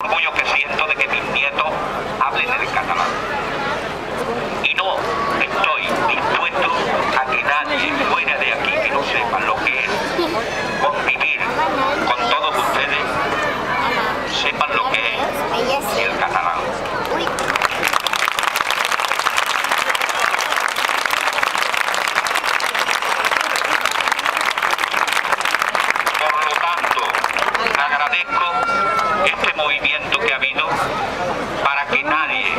orgullo que siento de que mis nietos hablen el catalán. Y no estoy dispuesto a que nadie fuera de aquí que no sepa lo que es convivir con todos ustedes, sepan lo que es el catalán. Por lo tanto, agradezco este movimiento que ha habido para que nadie